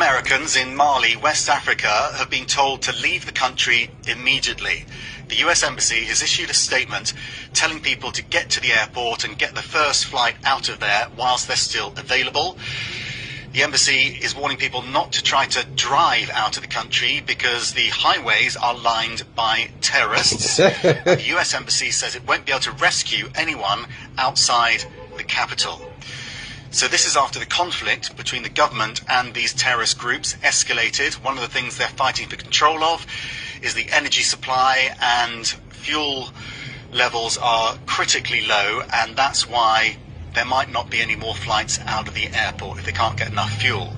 Americans in Mali, West Africa, have been told to leave the country immediately. The US Embassy has issued a statement telling people to get to the airport and get the first flight out of there whilst they're still available. The embassy is warning people not to try to drive out of the country because the highways are lined by terrorists. The US Embassy says it won't be able to rescue anyone outside the capital. So this is after the conflict between the government and these terrorist groups escalated. One of the things they're fighting for control of is the energy supply, and fuel levels are critically low, and that's why there might not be any more flights out of the airport if they can't get enough fuel.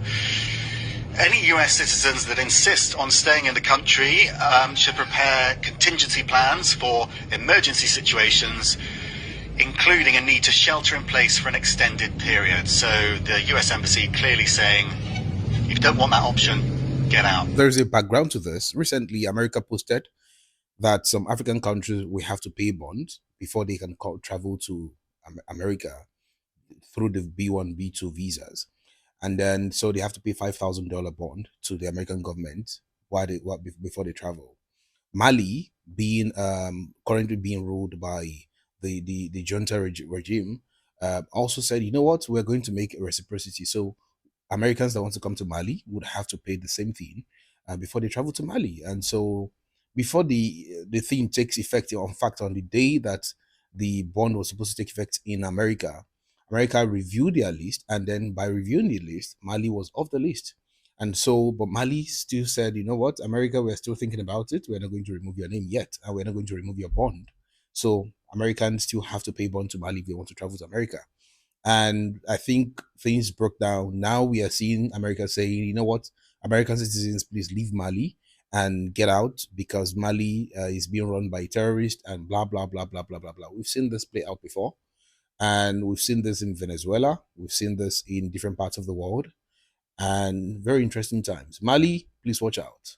Any US citizens that insist on staying in the country should prepare contingency plans for emergency situations, including a need to shelter in place for an extended period. So the US Embassy clearly saying, if you don't want that option, get out. There's a background to this. Recently, America posted that some African countries will have to pay bonds before they can travel to America through the B1, B2 visas. And then, so they have to pay $5,000 bond to the American government before they travel. Mali, being currently being ruled by the junta regime, also said, you know what, we're going to make a reciprocity. So Americans that want to come to Mali would have to pay the same thing before they travel to Mali. And so before the thing takes effect, in fact, on the day that the bond was supposed to take effect in America, America reviewed their list, and then by reviewing the list, Mali was off the list. And so, but Mali still said, you know what, America, we're still thinking about it. We're not going to remove your name yet, and we're not going to remove your bond. So Americans still have to pay bond to Mali if they want to travel to America. And I think things broke down. Now we are seeing America saying, you know what, American citizens, please leave Mali and get out because Mali is being run by terrorists and blah, blah, blah, blah, blah, blah, blah. We've seen this play out before. And we've seen this in Venezuela. We've seen this in different parts of the world. And very interesting times. Mali, please watch out.